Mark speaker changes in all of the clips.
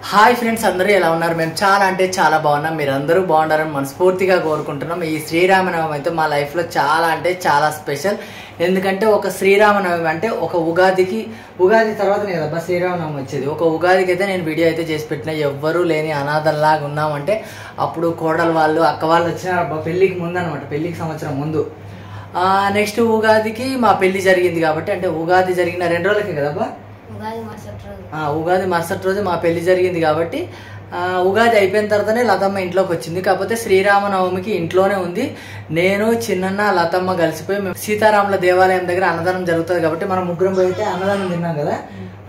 Speaker 1: Hi friends, అందరూ ఎలా ఉన్నారు? మేము చాలా అంటే చాలా బాగున్నాం. మీరు అందరూ బాగుండాలని మనస్ఫూర్తిగా కోరుకుంటున్నాం. ఈ శ్రీరామనవమి అయితే మా లైఫ్లో చాలా అంటే చాలా స్పెషల్. ఎందుకంటే ఒక శ్రీరామనవమి అంటే ఒక ఉగాది తర్వాతనే కదబ్బా శ్రీరామనవమి వచ్చేది. ఒక ఉగాదికి అయితే నేను వీడియో అయితే చేసి పెట్టిన. ఎవ్వరూ లేని అనాథల్లాగా ఉన్నామంటే అప్పుడు కోడలు వాళ్ళు అక్క వాళ్ళు వచ్చిన పెళ్ళికి ముందు అనమాట, పెళ్ళికి సంవత్సరం ముందు. నెక్స్ట్ ఉగాదికి మా పెళ్లి జరిగింది కాబట్టి, అంటే ఉగాది జరిగిన 2 రోజులకే కదబ్బా, ఉగాది మరుసటి రోజు మా పెళ్లి జరిగింది కాబట్టి ఉగాది అయిపోయిన తర్వాతనే లతమ్మ ఇంట్లోకి వచ్చింది. కాకపోతే శ్రీరామనవమికి ఇంట్లోనే ఉంది. నేను చిన్న లతమ్మ కలిసిపోయి మేము సీతారాముల దేవాలయం దగ్గర అన్నదానం జరుగుతుంది కాబట్టి మనం ముగ్గురం పోయి అయితే అన్నదానం తిన్నాం కదా.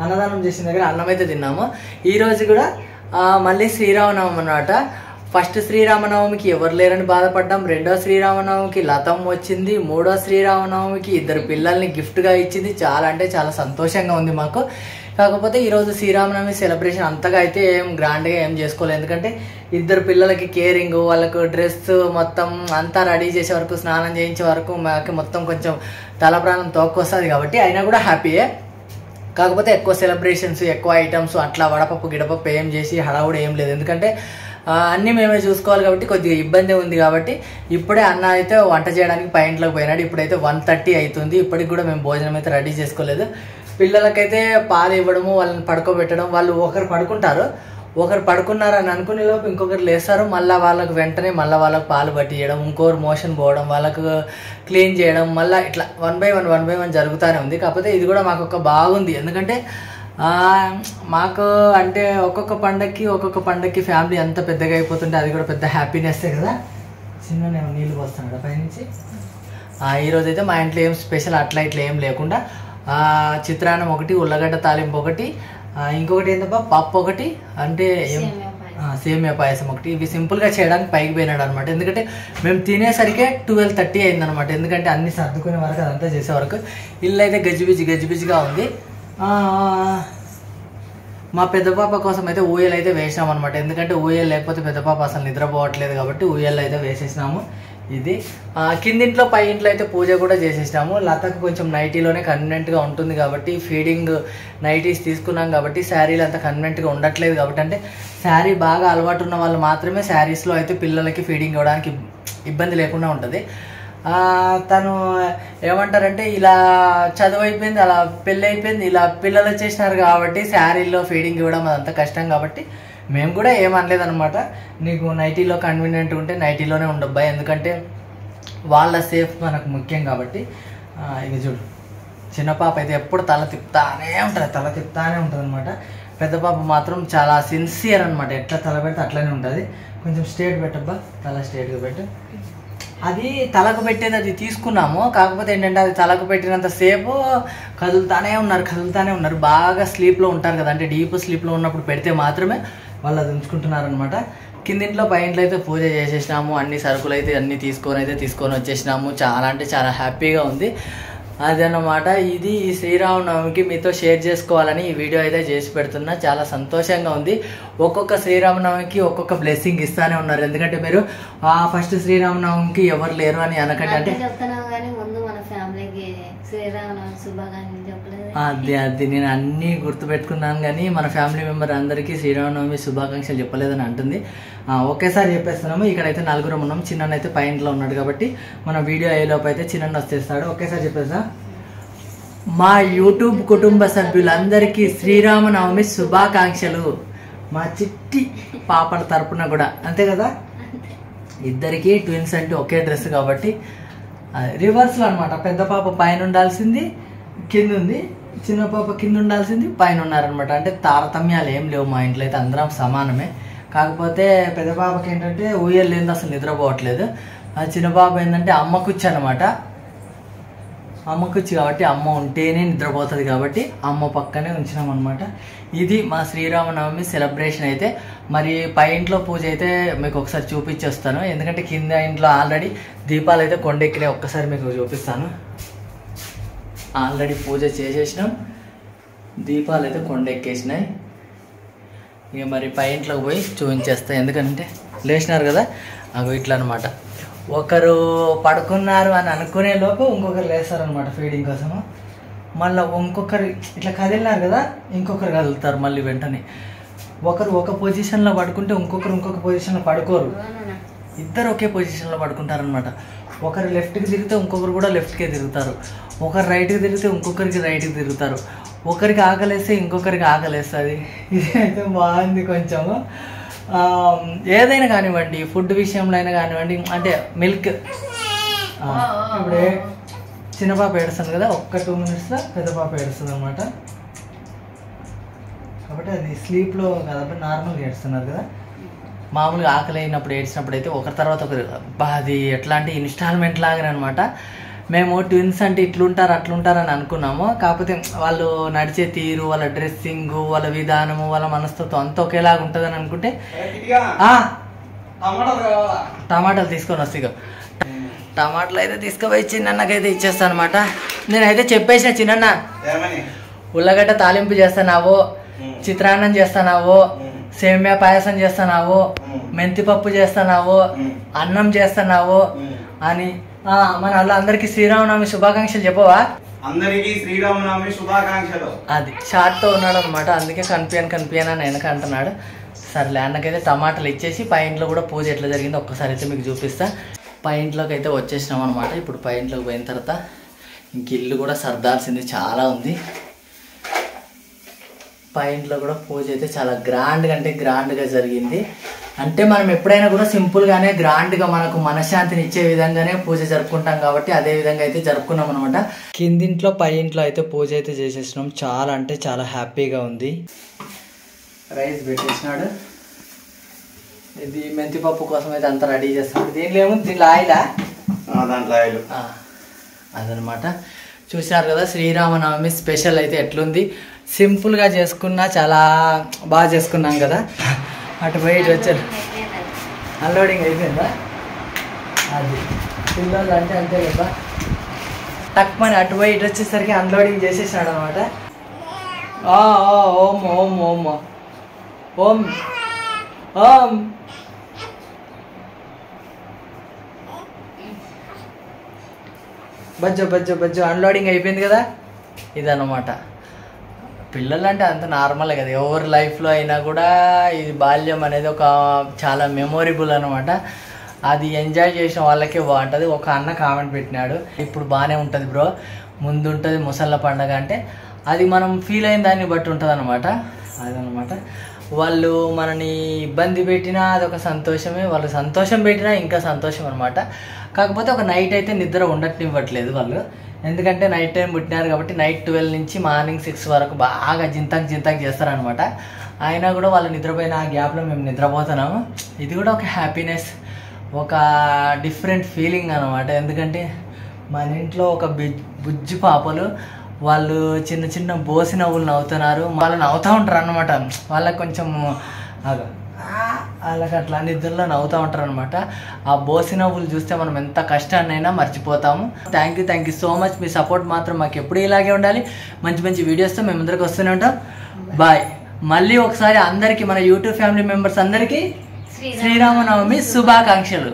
Speaker 1: అన్నదానం చేసిన దగ్గర అన్నం అయితే తిన్నాము. ఈ రోజు కూడా మళ్ళీ శ్రీరామనవమి అన్నమాట. ఫస్ట్ శ్రీరామనవమికి ఎవరు లేరని బాధపడ్డాం. 2వ శ్రీరామనవమికి లతమ్మ వచ్చింది. 3వ శ్రీరామనవమికి 2 పిల్లల్ని గిఫ్ట్గా ఇచ్చింది. చాలా అంటే చాలా సంతోషంగా ఉంది మాకు. కాకపోతే ఈరోజు శ్రీరామనవమి సెలబ్రేషన్ అంతగా అయితే ఏం గ్రాండ్గా ఏం చేసుకోలేదు. ఎందుకంటే 2 పిల్లలకి కేరింగ్, వాళ్ళకు డ్రెస్ మొత్తం అంతా రెడీ చేసే వరకు, స్నానం చేయించే వరకు మాకు మొత్తం కొంచెం తల ప్రాణం తోక్కొస్తుంది కాబట్టి అయినా కూడా హ్యాపీయే. కాకపోతే ఎక్కువ సెలబ్రేషన్స్, ఎక్కువ ఐటమ్స్ అట్లా వడపప్పు గిడపప్పు ఏం చేసి హడావుడు ఏం లేదు. ఎందుకంటే అన్నీ మేమే చూసుకోవాలి కాబట్టి కొద్దిగా ఇబ్బంది ఉంది. కాబట్టి ఇప్పుడే అన్న అయితే వంట చేయడానికి పైంట్లోకి పోయినాడు. ఇప్పుడైతే 1:30 అవుతుంది. ఇప్పటికి కూడా మేము భోజనం అయితే రెడీ చేసుకోలేదు. పిల్లలకైతే పాలు ఇవ్వడము, వాళ్ళని పడుకోబెట్టడం. వాళ్ళు ఒకరు పడుకుంటారు, ఒకరు పడుకున్నారని అనుకునే లోపు ఇంకొకరు లేస్తారు. మళ్ళీ వాళ్ళకు వెంటనే వాళ్ళకు పాలు పట్టియడం, ఇంకొకరు మోషన్ పోవడం, వాళ్ళకు క్లీన్ చేయడం, మళ్ళీ ఇట్లా 1 by 1 జరుగుతూనే ఉంది. కాకపోతే ఇది కూడా మాకు ఒక బాగుంది. ఎందుకంటే మాకు అంటే ఒక్కొక్క పండక్కి ఫ్యామిలీ ఎంత పెద్దగా అయిపోతుంటే అది కూడా పెద్ద హ్యాపీనెస్సే కదా. చిన్న నేను నీళ్ళు పోస్తున్నాడు పైనుంచి. ఈరోజైతే మా ఇంట్లో ఏం స్పెషల్ అట్లా ఇట్లా ఏం లేకుండా చిత్రాన్నం ఒకటి, ఉల్లగడ్డ తాలింపు ఒకటి, ఇంకొకటి ఏంటబ్బా పప్పు ఒకటి, అంటే ఏం సేమియా పాయసం ఒకటి. ఇవి సింపుల్గా చేయడానికి పైకి పోయినాడు అనమాట. ఎందుకంటే మేము తినేసరికి 12:30 అయిందనమాట. ఎందుకంటే అన్ని సర్దుకునే వరకు అదంతా చేసే వరకు ఇల్లు అయితే గజిబిజిగా ఉంది. మా పెద్ద పాప కోసం అయితే ఊయలు అయితే వేసినాం అనమాట. ఎందుకంటే ఊయలు లేకపోతే పెద్ద పాప అసలు నిద్రపోవట్లేదు కాబట్టి ఊయలు అయితే వేసేసినాము. ఇది కిందింట్లో పై ఇంట్లో అయితే పూజ కూడా చేసేసినాము. లతకు కొంచెం నైటీలోనే కన్వీనెంట్గా ఉంటుంది కాబట్టి, ఫీడింగ్ నైటీస్ తీసుకున్నాం కాబట్టి శారీలు అంత కన్వీనెంట్గా ఉండట్లేదు కాబట్టి, అంటే శారీ బాగా అలవాటు ఉన్న వాళ్ళు మాత్రమే శారీస్లో అయితే పిల్లలకి ఫీడింగ్ ఇవ్వడానికి ఇబ్బంది లేకుండా ఉంటుంది. తను ఏమంటారంటే ఇలా చదువు అయిపోయింది, అలా పెళ్ళి అయిపోయింది, ఇలా పిల్లలు వచ్చేసినారు కాబట్టి శారీలో ఫీడింగ్ ఇవ్వడం అదంతా కష్టం కాబట్టి మేము కూడా ఏమనలేదన్నమాట. నీకు నైటీలో కన్వీనియంట్ ఉంటే నైటీలోనే ఉండబ్బా, ఎందుకంటే వాళ్ళ సేఫ్ మనకు ముఖ్యం కాబట్టి. ఇది చూడు, చిన్న పాప అయితే ఎప్పుడు తల తిప్పుతానే ఉంటుంది అనమాట. పెద్ద పాప మాత్రం చాలా సిన్సియర్ అనమాట. ఎట్లా తల పెడితే అట్లనే ఉంటుంది. కొంచెం స్ట్రేట్ పెట్టబ్బా, తల స్ట్రేట్గా పెట్టు. అది తలకు పెట్టేది అది తీసుకున్నాము. కాకపోతే ఏంటంటే అది తలకు పెట్టినంత సేపు కదులుతానే ఉన్నారు. బాగా స్లీప్లో ఉంటారు కదా, అంటే డీప్ స్లీప్లో ఉన్నప్పుడు పెడితే మాత్రమే వాళ్ళు అది ఉంచుకుంటున్నారనమాట. కిందింట్లో పైంట్లో అయితే పూజ చేసేసినాము. అన్ని సరుకులు అయితే అన్నీ తీసుకొని వచ్చేసినాము. చాలా అంటే చాలా హ్యాపీగా ఉంది. అదన్నమాట. ఇది ఈ శ్రీరామనవమికి మీతో షేర్ చేసుకోవాలని ఈ వీడియో అయితే చేసి పెడుతున్నా. చాలా సంతోషంగా ఉంది. ఒక్కొక్క శ్రీరామనవమికి ఒక్కొక్క బ్లెస్సింగ్ ఇస్తానే ఉన్నారు. ఎందుకంటే మీరు ఫస్ట్ శ్రీరామనవమికి ఎవరు లేరు అని అనకండి, అంటే అది నేను అన్నీ గుర్తుపెట్టుకున్నాను కానీ మన ఫ్యామిలీ మెంబర్ అందరికీ శ్రీరామనవమి శుభాకాంక్షలు చెప్పలేదని అంటుంది. ఒకేసారి చెప్పేస్తున్నాము. ఇక్కడైతే 4 ఉన్నాం. చిన్న అయితే పైంట్లో ఉన్నాడు కాబట్టి మన వీడియో అయ్యేలోపు అయితే చిన్న వచ్చేస్తాడు. ఒకేసారి చెప్పేస్తా. మా యూట్యూబ్ కుటుంబ సభ్యులందరికీ శ్రీరామనవమి శుభాకాంక్షలు. మా చిట్టి పాపల తరపున కూడా అంతే కదా. ఇద్దరికి ట్విన్స్ అంటే ఒకే డ్రెస్ కాబట్టి రివర్స్లో అనమాట. పెద్ద పాప పైన ఉండాల్సింది కింద ఉంది, చిన్న పాప కింద ఉండాల్సింది పైన ఉన్నారనమాట. అంటే తారతమ్యాలు ఏం లేవు మా ఇంట్లో అయితే, అందరం సమానమే. కాకపోతే పెద్ద పాపకి ఏంటంటే ఊయలు లేని అసలు నిద్రపోవట్లేదు. చిన్న పాప ఏంటంటే అమ్మ కుర్చీ అనమాట. అమ్మ కుర్చీ కాబట్టి అమ్మ ఉంటేనే నిద్రపోతుంది కాబట్టి అమ్మ పక్కనే ఉంచినాం అనమాట. ఇది మా శ్రీరామనవమి సెలబ్రేషన్ అయితే. మరి పై ఇంట్లో పూజ అయితే మీకు ఒకసారి చూపించేస్తాను. ఎందుకంటే కింద ఇంట్లో ఆల్రెడీ దీపాలు అయితే కొండెక్కినాయి. ఒక్కసారి మీకు చూపిస్తాను. ఆల్రెడీ పూజ చేసేసినాం, దీపాలు అయితే కొండెక్కేసినాయి. ఇక మరి పై ఇంట్లోకి పోయి చూపించేస్తాయి. ఎందుకంటే లేచినారు కదా, అవి ఇట్లా అనమాట. ఒకరు పడుకున్నారు అని అనుకునే లోపు ఇంకొకరు లేస్తారనమాట ఫీడింగ్ కోసము. మళ్ళీ ఇంకొకరు ఇట్లా కదిలినారు కదా, ఇంకొకరు కదులుతారు మళ్ళీ వెంటనే. ఒకరు ఒక పొజిషన్లో పడుకుంటే ఇంకొకరు ఇంకొక పొజిషన్లో పడుకోరు, ఇద్దరు ఒకే పొజిషన్లో పడుకుంటారనమాట. ఒకరు లెఫ్ట్కి తిరిగితే ఇంకొకరు కూడా లెఫ్ట్కే తిరుగుతారు, ఒకరు రైట్కి తిరిగితే ఇంకొకరికి రైట్కి తిరుగుతారు, ఒకరికి ఆకలేస్తే ఇంకొకరికి ఆకలేస్తుంది. ఇది అయితే బాగుంది కొంచెము. ఏదైనా కానివ్వండి, ఫుడ్ విషయంలో అయినా కానివ్వండి, అంటే మిల్క్ ఇప్పుడే చిన్న పాప ఏడుస్తుంది కదా, ఒక్క 2 minutesలో పెద్ద పాప ఏడుస్తుంది అనమాట. కాబట్టి అది స్లీప్లో కాబట్టి నార్మల్గా ఏడుస్తున్నారు కదా. మామూలుగా ఆకలి అయినప్పుడు ఏడ్చినప్పుడు అయితే ఒకరి తర్వాత ఒకరు అది ఎట్లాంటి ఇన్స్టాల్మెంట్ లాగానే అనమాట. మేము ట్విన్స్ అంటే ఇట్లుంటారు అట్లుంటారు అని అనుకున్నాము, కాకపోతే వాళ్ళు నడిచే తీరు, వాళ్ళ డ్రెస్సింగ్, వాళ్ళ విధానము, వాళ్ళ మనస్తత్వం అంతా ఒకేలాగా ఉంటుందని అనుకుంటే టమాటాలు తీసుకొని వస్తాయి. టమాటాలు అయితే తీసుకుపోయి చిన్నకైతే ఇచ్చేస్తాను అనమాట. నేనైతే చెప్పేసిన చిన్న ఉల్లగడ్డ తాలింపు చేస్తున్నావు, చిత్రాన్నం చేస్తున్నావు, సేమ్యా పాయసం చేస్తున్నావు, మెంతిపప్పు చేస్తున్నావు, అన్నం చేస్తున్నావు అని. మన వాళ్ళందరికీ శ్రీరామనవమి శుభాకాంక్షలు చెప్పవా?
Speaker 2: అందరికీ శ్రీరామనవమి శుభాకాంక్షలు.
Speaker 1: అది షార్ట్తో ఉన్నాడు అనమాట, అందుకే కనిపించాను అని వెనక అంటున్నాడు. సరేలే, అన్నకైతే టమాటాలు ఇచ్చేసి పై ఇంట్లో కూడా పూజ ఎట్లా జరిగిందో ఒక్కసారి అయితే మీకు చూపిస్తా. పై ఇంట్లోకి అయితే వచ్చేసినాం అనమాట. ఇప్పుడు పై ఇంట్లోకి పోయిన తర్వాత ఇంక ఇల్లు కూడా సర్దాల్సింది చాలా ఉంది. పై ఇంట్లో కూడా పూజ అయితే చాలా గ్రాండ్గా జరిగింది. అంటే మనం ఎప్పుడైనా కూడా సింపుల్గానే గ్రాండ్గా మనకు మనశ్శాంతిని ఇచ్చే విధంగానే పూజ జరుపుకుంటాం కాబట్టి అదే విధంగా అయితే జరుపుకున్నాం అనమాట. కిందింట్లో పై ఇంట్లో అయితే పూజ అయితే చేసేసినాం. చాలా అంటే చాలా హ్యాపీగా ఉంది. రైస్ పెట్టేసినాడు. ఇది మెంతిపప్పు కోసం అయితే అంతా రెడీ చేస్తాడు. దీనిలో ఏముంది, దీనిలో ఆయిలా? అదనమాట. చూసినారు కదా శ్రీరామనవమి స్పెషల్ అయితే ఎట్లుంది. సింపుల్గా చేసుకున్నా చాలా బాగా చేసుకున్నాం కదా. అటు పోయి ఇటు వచ్చారు. అన్లోడింగ్ అయిపోయిందా? అది పిల్లలు అంటే అంతే కదా, తక్కువని అటు పోయి ఇటు వచ్చేసరికి అన్లోడింగ్ చేసేసాడు అనమాట. ఓం ఓం ఓం ఓం ఓం బజ్జో అన్లోడింగ్ అయిపోయింది కదా. ఇదన్నమాట. పిల్లలు అంటే అంత నార్మల్ కదా, ఎవరి లైఫ్లో అయినా కూడా ఇది బాల్యం అనేది ఒక చాలా మెమొరబుల్ అనమాట. అది ఎంజాయ్ చేసిన వాళ్ళకే బాగుంటుంది. ఒక అన్న కామెంట్ పెట్టినాడు, ఇప్పుడు బాగానే ఉంటుంది బ్రో, ముందు ఉంటుంది ముసళ్ళ పండగ అంటే, అది మనం ఫీల్ అయిన దాన్ని బట్టి ఉంటుంది అనమాట. అదనమాట. వాళ్ళు మనని ఇబ్బంది పెట్టినా అదొక సంతోషమే, వాళ్ళు సంతోషం పెట్టినా ఇంకా సంతోషం అనమాట. కాకపోతే ఒక నైట్ అయితే నిద్ర ఉండట్నివ్వట్లేదు వాళ్ళు, ఎందుకంటే నైట్ టైం పుట్టినారు కాబట్టి నైట్ 12 నుంచి మార్నింగ్ 6 వరకు బాగా జింతాక్ చేస్తారనమాట. అయినా కూడా వాళ్ళు నిద్రపోయిన ఆ గ్యాప్లో మేము నిద్రపోతున్నాము. ఇది కూడా ఒక హ్యాపీనెస్, ఒక డిఫరెంట్ ఫీలింగ్ అనమాట. ఎందుకంటే మన ఇంట్లో ఒక బుజ్జి పాపలు వాళ్ళు చిన్న బోసి నవ్వులు నవ్వుతున్నారు, వాళ్ళు నవ్వుతూ ఉంటారు అనమాట. వాళ్ళకి కొంచెం వాళ్ళకి అట్లా నిద్రలో నవ్వుతూ ఉంటారు అనమాట. ఆ బోసి నవ్వులు చూస్తే మనం ఎంత కష్టాన్నైనా మర్చిపోతాము. Thank you so much. మీ సపోర్ట్ మాత్రం మాకు ఎప్పుడు ఇలాగే ఉండాలి. మంచి వీడియోస్తో మేము అందరికి వస్తూనే ఉంటాం. బాయ్. మళ్ళీ ఒకసారి అందరికీ, మన యూట్యూబ్ ఫ్యామిలీ మెంబర్స్ అందరికీ శ్రీరామనవమి శుభాకాంక్షలు.